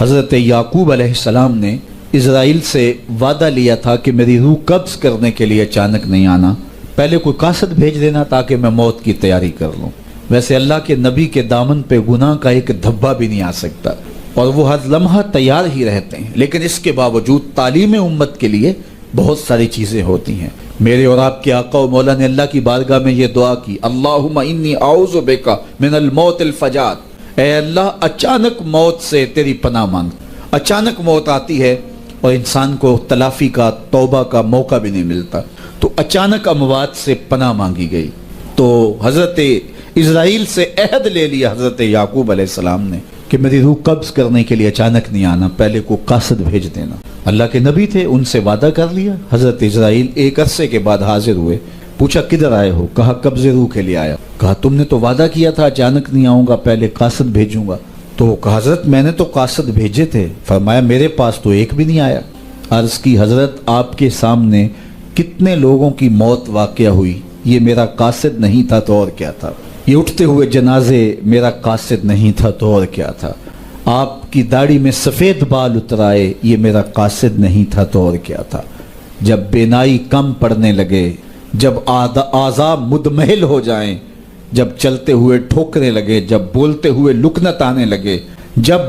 حضرت یعقوب علیہ السلام نے اسرائیل سے وعدہ لیا تھا کہ میری روح قبض کرنے کے لیے اچانک نہیں آنا، پہلے کوئی قاصد بھیج دینا تاکہ میں موت کی تیاری کر لوں۔ ویسے اللہ کے نبی کے دامن پہ گناہ کا ایک دھبا بھی نہیں آ سکتا، اور وہ ہر لمحہ تیار ہی رہتے ہیں، لیکن اس کے باوجود تعلیم امت کے لیے بہت ساری چیزیں ہوتی ہیں۔ میرے اور آپ کے آقا و مولا نے اللہ کی بارگاہ میں یہ دعا کی، اللہم انی اعوذ بک من الموت الفجاۃ، اے اللہ اچانک موت سے تیری پناہ مانگ۔ اچانک موت آتی ہے اور انسان کو تلافی کا، توبہ کا موقع بھی نہیں ملتا، تو اچانک اموات سے پناہ مانگی گئی۔ تو حضرت اسرائیل سے عہد لے لیا حضرت یعقوب علیہ السلام نے کہ میری روح قبض کرنے کے لیے اچانک نہیں آنا، پہلے کو قاصد بھیج دینا۔ اللہ کے نبی تھے، ان سے وعدہ کر لیا۔ حضرت اسرائیل ایک عرصے کے بعد حاضر ہوئے، پوچھا کدھر آئے ہو؟ کہا قبض روح کے لیے آیا۔ کہا تم نے تو وعدہ کیا تھا اچانک نہیں آؤں گا، پہلے قاصد بھیجوں گا۔ تو کہا حضرت میں نے تو قاصد بھیجے تھے۔ فرمایا میرے پاس تو ایک بھی نہیں آیا۔ عرض کی حضرت آپ کے سامنے کتنے لوگوں کی موت واقع ہوئی، یہ میرا قاصد نہیں تھا تو اور کیا تھا؟ یہ اٹھتے ہوئے جنازے میرا قاصد نہیں تھا تو اور کیا تھا؟ آپ کی داڑھی میں سفید بال اترائے، یہ میرا قاصد نہیں تھا تو اور کیا تھا؟ جب بینائی کم پڑنے لگے، جب اعضاء مدمحل ہو جائیں، جب چلتے ہوئے ٹھوکنے لگے، جب بولتے ہوئے لکنت آنے لگے، جب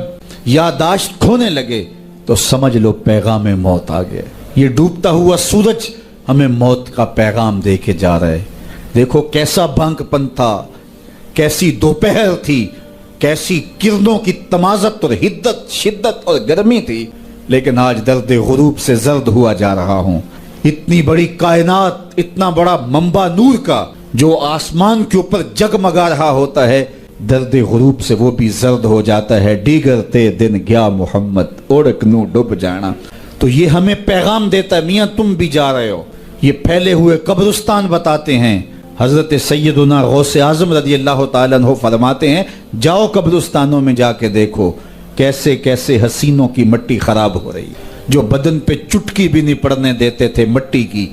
یادداشت کھونے لگے، تو سمجھ لو پیغام موت آ گیا۔ یہ ڈوبتا ہوا سورج ہمیں موت کا پیغام دے کے جا رہا ہے۔ دیکھو کیسا بھنگ پن تھا، کیسی دوپہر تھی، کیسی کرنوں کی تمازت اور حدت، شدت اور گرمی تھی، لیکن آج درد غروب سے زرد ہوا جا رہا ہوں۔ اتنی بڑی کائنات، اتنا بڑا منبع نور کا جو آسمان کے اوپر جگمگا رہا ہوتا ہے، درد غروب سے وہ بھی زرد ہو جاتا ہے۔ دیگر تے دن گیا محمد، اوڑک نو ڈوب جانا۔ تو یہ ہمیں پیغام دیتا ہے میاں تم بھی جا رہے ہو۔ یہ پھیلے ہوئے قبرستان بتاتے ہیں۔ حضرت سیدنا غوث اعظم رضی اللہ تعالیٰ عنہ فرماتے ہیں جاؤ قبرستانوں میں جا کے دیکھو کیسے کیسے حسینوں کی مٹی خراب ہو رہی، جو بدن پہ چٹکی بھی نہیں پڑنے دیتے تھے مٹی کی،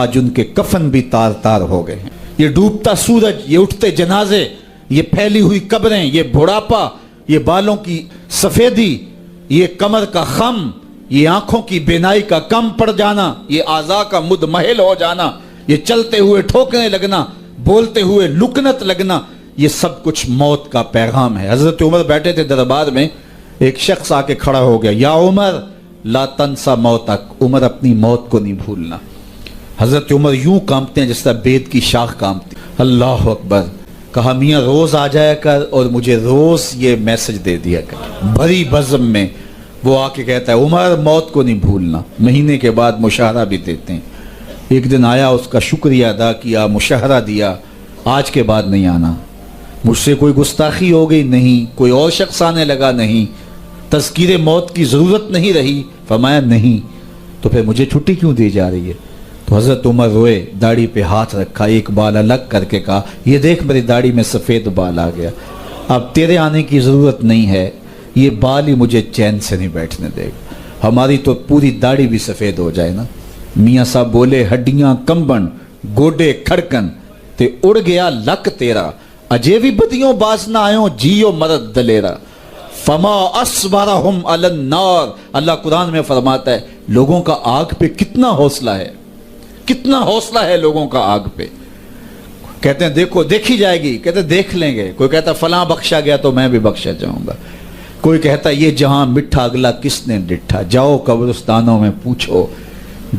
آج ان کے کفن بھی تار تار ہو گئے ہیں۔ یہ ڈوبتا سورج، یہ اٹھتے جنازے، یہ پھیلی ہوئی قبریں، یہ بڑھاپا، یہ بالوں کی سفیدی، یہ کمر کا خم، یہ آنکھوں کی بینائی کا کم پڑ جانا، یہ اعضاء کا مدمحل ہو جانا، یہ چلتے ہوئے ٹھوکنے لگنا، بولتے ہوئے لکنت لگنا، یہ سب کچھ موت کا پیغام ہے۔ حضرت عمر بیٹھے تھے دربار میں، ایک شخص آ کے کھڑا ہو گیا، یا عمر لا تنسا موتک، عمر اپنی موت کو نہیں بھولنا۔ حضرت عمر یوں کانپتے ہیں جس طرح بید کی شاخ کانپتی۔ اللہ اکبر۔ کہا میاں روز آ جایا کر اور مجھے روز یہ میسج دے دیا کر۔ بھری بزم میں وہ آ کے کہتا ہے عمر موت کو نہیں بھولنا۔ مہینے کے بعد مشاہرہ بھی دیتے ہیں۔ ایک دن آیا، اس کا شکریہ ادا کیا، مشاہرہ دیا، آج کے بعد نہیں آنا۔ مجھ سے کوئی گستاخی ہو گئی؟ نہیں۔ کوئی اور شخص آنے لگا؟ نہیں۔ تذکیر موت کی ضرورت نہیں رہی؟ فرمایا نہیں۔ تو پھر مجھے چھٹی کیوں دی جا رہی ہے؟ تو حضرت عمر روئے، داڑھی پہ ہاتھ رکھا، ایک بال الگ کر کے کہا یہ دیکھ میری داڑھی میں سفید بال آ گیا، اب تیرے آنے کی ضرورت نہیں ہے، یہ بال ہی مجھے چین سے نہیں بیٹھنے دے گا۔ ہماری تو پوری داڑھی بھی سفید ہو جائے نا۔ میاں صاحب بولے ہڈیاں کمبن، گوڈے کھڑکن تے اڑ گیا لک تیرا، اجے بھی بدیوں باز نہ آئوں جیو مرد دلیرا، فما اصبرہم علی النار۔ اللہ قرآن میں فرماتا ہے لوگوں کا آگ پہ کتنا حوصلہ ہے، کتنا حوصلہ ہے لوگوں کا آگ پہ۔ کہتے ہیں دیکھو دیکھی جائے گی، کہتے ہیں دیکھ لیں گے۔ کوئی کہتا فلاں بخشا گیا تو میں بھی بخشا جاؤں گا۔ کوئی کہتا یہ جہاں مٹھا اگلا کس نے ڈٹھا، جاؤ قبرستانوں میں پوچھو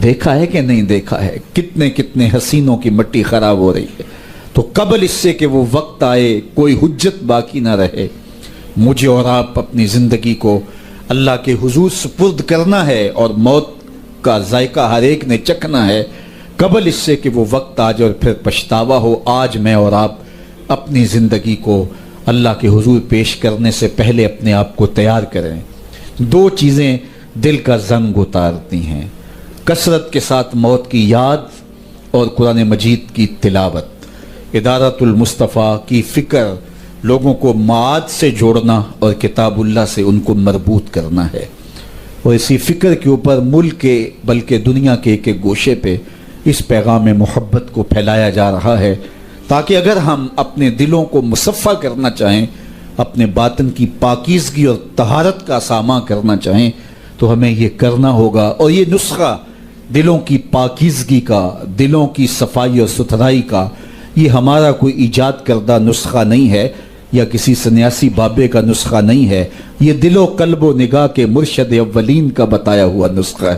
دیکھا ہے کہ نہیں دیکھا ہے، کتنے کتنے حسینوں کی مٹی خراب ہو رہی ہے۔ تو قبل اس سے کہ وہ وقت آئے کوئی حجت باقی نہ رہے، مجھے اور آپ اپنی زندگی کو اللہ کے حضور سپرد کرنا ہے، اور موت کا ذائقہ ہر ایک نے چکھنا ہے قبل اس سے کہ وہ وقت آ جائے اور پھر پچھتاوا ہو۔ آج میں اور آپ اپنی زندگی کو اللہ کے حضور پیش کرنے سے پہلے اپنے آپ کو تیار کریں۔ دو چیزیں دل کا زنگ اتارتی ہیں، کثرت کے ساتھ موت کی یاد اور قرآن مجید کی تلاوت۔ ادارت المصطفیٰ کی فکر لوگوں کو معاد سے جوڑنا اور کتاب اللہ سے ان کو مربوط کرنا ہے، اور اسی فکر کے اوپر ملک کے بلکہ دنیا کے ایک ایک گوشے پہ اس پیغام محبت کو پھیلایا جا رہا ہے، تاکہ اگر ہم اپنے دلوں کو مصفہ کرنا چاہیں، اپنے باطن کی پاکیزگی اور طہارت کا ساماں کرنا چاہیں تو ہمیں یہ کرنا ہوگا، اور یہ نسخہ دلوں کی پاکیزگی کا، دلوں کی صفائی اور ستھرائی کا، یہ ہمارا کوئی ایجاد کردہ نسخہ نہیں ہے یا کسی سنیاسی بابے کا نسخہ نہیں ہے، یہ دل و قلب و نگاہ کے مرشد اولین کا بتایا ہوا نسخہ ہے۔